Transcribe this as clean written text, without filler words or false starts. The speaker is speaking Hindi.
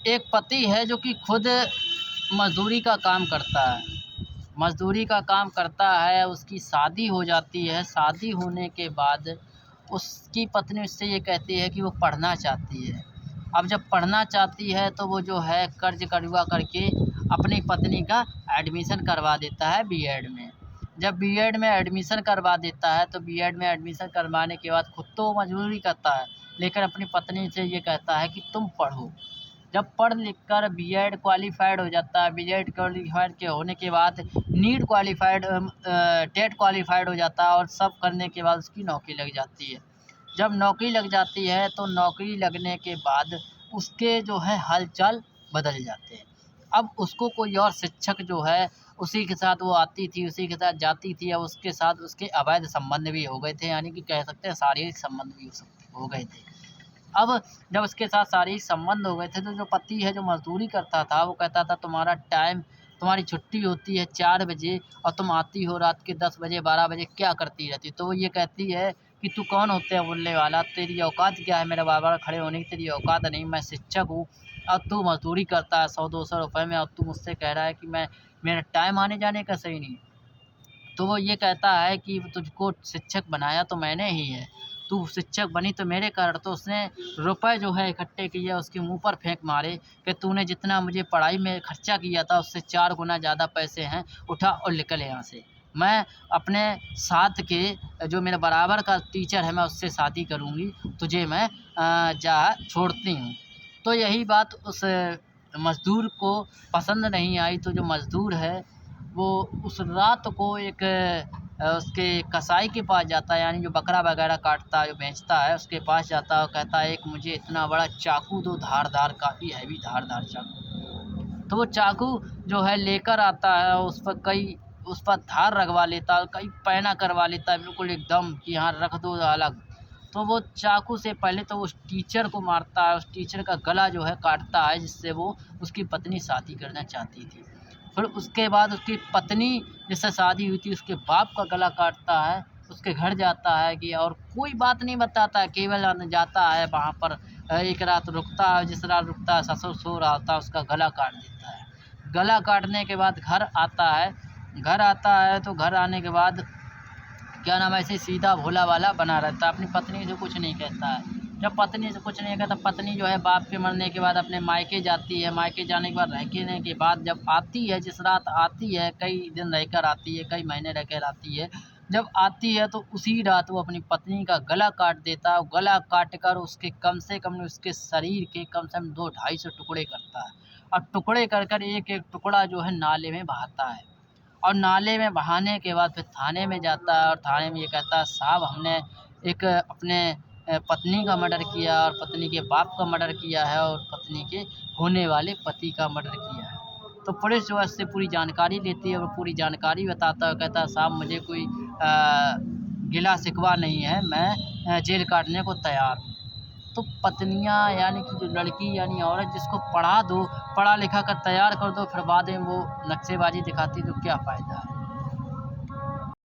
एक पति है जो कि खुद मज़दूरी का काम करता है। मज़दूरी का काम करता है, उसकी शादी हो जाती है। शादी होने के बाद उसकी पत्नी उससे ये कहती है कि वो पढ़ना चाहती है। अब जब पढ़ना चाहती है तो वो जो है कर्ज़ कड़वा करके अपनी पत्नी का एडमिशन करवा देता है बीएड में। जब बीएड में एडमिशन करवा देता है तो बीएड में एडमिशन करवाने के बाद खुद तो वो मज़दूरी करता है, लेकिन अपनी पत्नी से ये कहता है कि तुम पढ़ो। जब पढ़ लिख कर बीएड क्वालिफ़ाइड हो जाता है, बीएड क्वालिफ़ाइड के होने के बाद नीट क्वालिफ़ाइड टेट क्वालिफ़ाइड हो जाता है और सब करने के बाद उसकी नौकरी लग जाती है। जब नौकरी लग जाती है तो नौकरी लगने के बाद उसके जो है हाल-चाल बदल जाते हैं। अब उसको कोई और शिक्षक जो है उसी के साथ वो आती थी, उसी के साथ जाती थी, अब उसके साथ उसके अवैध संबंध भी हो गए थे, यानी कि कह सकते हैं शारीरिक संबंध भी हो गए थे। अब जब उसके साथ शारीरिक संबंध हो गए थे तो जो पति है जो मज़दूरी करता था वो कहता था तुम्हारी छुट्टी होती है 4 बजे और तुम आती हो रात के 10 बजे 12 बजे, क्या करती रहती हो? तो वो ये कहती है कि तू कौन होता है बोलने वाला? तेरी औकात क्या है मेरे बार-बार खड़े होने की? तेरी औकात नहीं, मैं शिक्षक हूँ और तू मज़दूरी करता है 100-200 रुपए में और तू मुझसे कह रहा है कि मेरा टाइम आने-जाने का सही नहीं है। तो वो ये कहता है कि तुझको शिक्षक बनाया तो मैंने ही है, तू शिक्षक बनी तो मेरे कारण। तो उसने रुपए जो है इकट्ठे किए, उसके मुँह पर फेंक मारे कि तूने जितना मुझे पढ़ाई में खर्चा किया था उससे 4 गुना ज़्यादा पैसे हैं, उठा और निकल यहाँ से। मैं अपने साथ के जो मेरे बराबर का टीचर है मैं उससे शादी करूँगी, तुझे मैं जा छोड़ती हूँ। तो यही बात उस मज़दूर को पसंद नहीं आई, तो जो मज़दूर है वो उस रात को एक उसके कसाई के पास जाता है, यानी जो बकरा वगैरह काटता है, जो बेचता है, उसके पास जाता है और कहता है, एक मुझे इतना बड़ा चाकू दो, धारदार, काफ़ी हैवी धारदार चाकू। तो वो चाकू जो है लेकर आता है, उस पर धार लगवा लेता है, कई पैना करवा लेता है बिल्कुल एकदम कि यहाँ रख दो अलग। तो वो चाकू से पहले तो उस टीचर को मारता है, उस टीचर का गला जो है काटता है, जिससे वो उसकी पत्नी शादी करना चाहती थी। फिर उसके बाद उसकी पत्नी जिससे शादी हुई थी उसके बाप का गला काटता है, उसके घर जाता है कि और कोई बात नहीं बताता है, केवल जाता है वहाँ पर एक रात रुकता है, जिस रात रुकता है ससुर सो रहा होता है, उसका गला काट देता है। गला काटने के बाद घर आता है तो घर आने के बाद क्या नाम है, ऐसे सीधा भोला वाला बना रहता है, अपनी पत्नी से कुछ नहीं कहता है। जब पत्नी से कुछ नहीं कहता, पत्नी जो है बाप के मरने के बाद अपने मायके जाती है, मायके जाने के बाद रहने के बाद जब आती है, जिस रात आती है, कई दिन रहकर आती है, कई महीने रहकर आती है। जब आती है तो उसी रात वो अपनी पत्नी का गला काट देता है, गला काट कर उसके कम से कम उसके शरीर के कम से कम 2-250 टुकड़े करता है और टुकड़े कर कर एक-एक टुकड़ा जो है नाले में बहाता है। और नाले में बहाने के बाद फिर थाने में जाता है और थाने में ये कहता है, साहब हमने एक अपने पत्नी का मर्डर किया और पत्नी के बाप का मर्डर किया है और पत्नी के होने वाले पति का मर्डर किया है। तो पुलिस जो है उससे पूरी जानकारी लेती है और पूरी जानकारी बताता है, कहता है साहब मुझे कोई गिला शिकवा नहीं है, मैं जेल काटने को तैयार हूँ। तो पत्नियाँ यानी कि जो लड़की यानी औरत जिसको पढ़ा दो, पढ़ा लिखा कर तैयार कर दो, फिर बाद में वो नक्शेबाज़ी दिखाती है तो क्या फ़ायदा है।